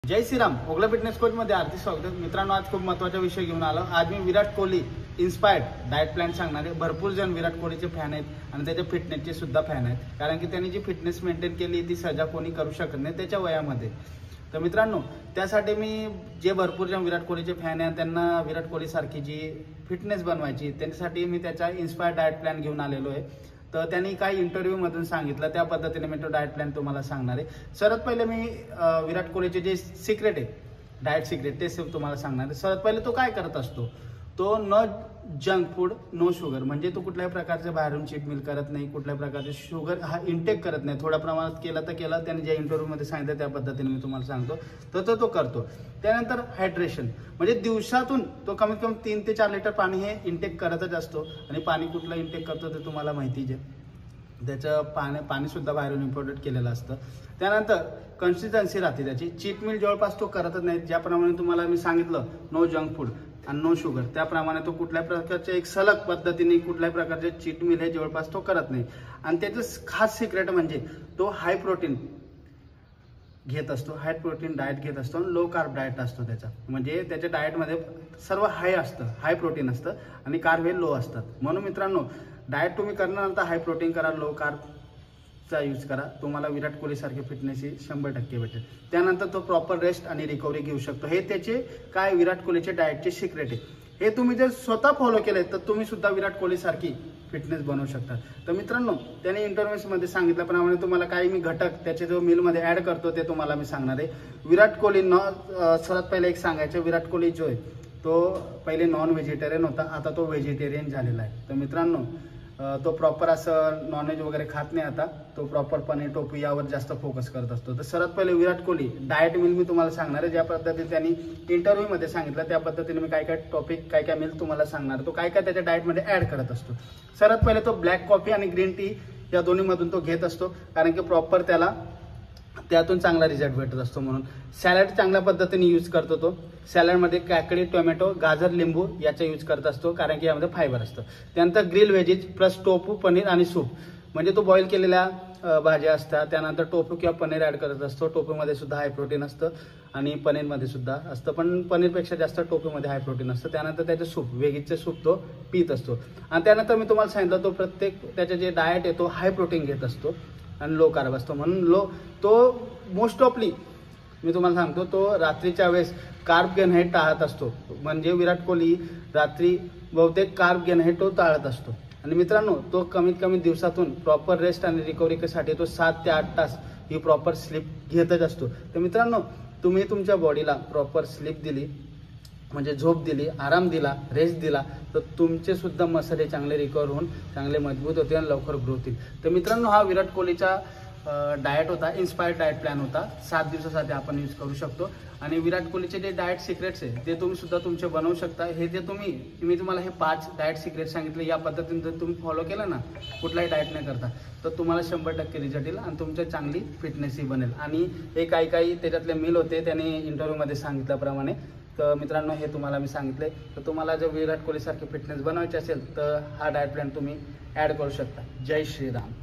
जय Shriram. ओगला fitness coach मध्ये हार्दिक स्वागत. मित्रांनो, आज खूप महत्त्वाचा विषय घेऊन आलो. आज मी Virat Kohli inspired diet plan सांगणार आहे. भरपूर जण विराट कोहलीचे फॅन आहेत आणि त्याच्या फिटनेसचे सुद्धा फॅन आहेत, कारण की त्यांनी जी फिटनेस मेंटेन केली ती सहजा कोणी करू शकत नाही त्याच्या वयामध्ये. तर मित्रांनो, त्यासाठी मी जे भरपूर जण विराट कोहलीचे फॅन आहेत त्यांना विराट कोहली सारखी जी फिटनेस बनवायची त्यासाठी मी त्याचा इन्स्पायर्ड डाएट प्लॅन घेऊन आलेलो आहे. तर त्यांनी काही इंटरव्ह्यू मधून सांगितलं, त्या पद्धतीने मी तो डाएट प्लॅन तुम्हाला सांगणार आहे. सर्वात पहिले मी विराट कोहलीचे जे सिक्रेट आहे, डाएट सिक्रेट, ते तुम्हाला सांगणार आहे. सर्वात पहिले तो काय करत असतो, तो न जंक फूड नो शुगर, म्हणजे तो कुठल्याही प्रकारचे बाहेरून चीट मील करत नाही, कुठल्याही प्रकारचे शुगर हा इंटेक करत नाही. थोड्या प्रमाणात केला तर केला, त्याने ज्या इंटरव्ह्यू मध्ये सांगितलं त्या पद्धतीने मी तुम्हाला सांगतो. तर तो करतो. त्यानंतर हायड्रेशन, म्हणजे दिवसातून तो कमीत कमी 3 ते 4 लिटर पाणी हे इंटेक करतच असतो. आणि पाणी कुठलं इंटेक करतो ते तुम्हाला माहितीच आहे. त्याचं पाणी सुद्धा बाहेरून इम्पोर्टेड केलेलं असतं. त्यानंतर कन्सिस्टन्सी राहते त्याची. चीट मील जवळपास तो करतच नाही. ज्याप्रमाणे तुम्हाला मी सांगितलं नो जंक फूड आणि नो शुगर, त्याप्रमाणे तो कुठल्याही प्रकारचे एक सलग पद्धतीने कुठल्याही प्रकारचे चीट मील हे जवळपास तो करत नाही. आणि त्याचं खास सिक्रेट म्हणजे तो हाय प्रोटीन घेत असतो, हाय प्रोटीन डाएट घेत असतो. लो कार्ब डाएट असतो त्याचा, म्हणजे त्याच्या डाएटमध्ये सर्व हाय असतं, हाय प्रोटीन असतं आणि कार्ब हे लो असतात. म्हणून मित्रांनो, डाएट तुम्ही करणार तर हाय प्रोटीन करा, लो कार्बचा यूज करा. तुम्हाला विराट कोहली सारखे फिटनेस ही 100% भेटेल. त्यानंतर तो प्रॉपर रेस्ट आणि रिकव्हरी घेऊ शकतो. हे त्याचे काय विराट कोहलीचे डाएटचे सिक्रेट आहे. हे तुम्ही जर स्वतः फॉलो केले तर तुम्ही सुद्धा विराट कोहली सारखी फिटनेस बनवू शकता. तर मित्रांनो, त्याने इंटरव्ह्यूमध्ये सांगितल्याप्रमाणे तुम्हाला काही मी घटक त्याचे जो मीलमध्ये ऍड करतो ते तुम्हाला मी सांगणार आहे. विराट कोहली सर्वात पहिले एक सांगायचं, विराट कोहली जो आहे तो पहिले नॉन व्हेजिटेरियन होता, आता तो व्हेजिटेरियन झालेला आहे. तर मित्रांनो, तो प्रॉपर असं नॉनव्हेज वगैरे खात नाही. आता तो प्रॉपर पनीर टोफू यावर जास्त फोकस करत असतो. तर सर्वात पहिले विराट कोहली डाएट मिल मी तुम्हाला सांगणार आहे. ज्या पद्धतीने त्यांनी इंटरव्ह्यू मध्ये सांगितलं त्या पद्धतीने मी काय टॉपिक काय मिल तुम्हाला सांगणार. तो काय त्याच्या डाएटमध्ये ऍड करत असतो. सर्वात पहिले तो ब्लॅक कॉफी आणि ग्रीन टी या दोन्ही मधून तो घेत असतो, कारण की प्रॉपर त्यातून चांगला रिझल्ट भेटत असतो. म्हणून सॅलड चांगल्या पद्धतीने यूज करतो तो. सॅलडमध्ये काकडी, टोमॅटो, गाजर, लिंबू याचा यूज करत असतो, कारण की यामध्ये फायबर असतं. त्यानंतर grill veggies plus tofu, paneer आणि सूप, म्हणजे तो बॉईल केलेल्या भाज्या असतात. त्यानंतर टोफू किंवा पनीर ऍड करत असतो. टोफूमध्ये सुद्धा हाय प्रोटीन असतं आणि पनीरमध्ये सुद्धा असतं, पण पनीरपेक्षा जास्त टोफूमध्ये हाय प्रोटीन असतं. त्यानंतर त्याचे सूप, व्हेजीचे सूप तो पित असतो. आणि त्यानंतर मी तुम्हाला सांगितलं, तो प्रत्येक त्याचे जे डाएट आहे तो हाय प्रोटीन घेत असतो आणि लो कार्ब असतो. म्हणून तो मोस्ट ऑफली मी तुम्हाला सांगतो, तो रात्रीच्या वेळेस कार्ब गेन हे टाळत असतो. म्हणजे विराट कोहली रात्री बहुतेक कार्ब गेन हे तो टाळत असतो. आणि मित्रांनो, तो कमीत कमी दिवसातून प्रॉपर रेस्ट आणि रिकव्हरीसाठी तो 7 ते 8 तास ही प्रॉपर स्लीप घेतच असतो. तर मित्रांनो, तुम्ही तुमच्या बॉडीला प्रॉपर स्लीप दिली, म्हणजे झोप दिली, आराम दिला, रेस्ट दिला, तर तुमचे सुद्धा मसल हे चांगले रिकवर होऊन चांगले मजबूत होते आणि लवकर ग्रोथ होतील. तर मित्रांनो, हा विराट कोहलीचा डाएट होता, इन्स्पायर्ड डाएट प्लॅन होता. 7 दिवसासाठी आपण यूज करू शकतो. आणि विराट कोहलीचे जे डाएट सिक्रेट्स आहे ते तुम्ही सुद्धा तुमचे बनवू शकता. हे जे मी तुम्हाला हे 5 डाएट सिक्रेट सांगितले, या पद्धतीने जर तुम्ही फॉलो केलं ना, कुठलाही डाएट नाही करता, तर तुम्हाला 100% रिझल्ट येईल आणि तुमच्या चांगली फिटनेसही बनेल. आणि हे काही त्याच्यातले मील होते त्यांनी इंटरव्ह्यूमध्ये सांगितल्याप्रमाणे. तर मित्रांनो, हे तुम्हाला मी सांगितले. तर तुम्हाला जर विराट कोहली सारखी फिटनेस बनवायची असेल तर हा डाएट प्लॅन तुम्ही ऍड करू शकता. जय श्रीराम.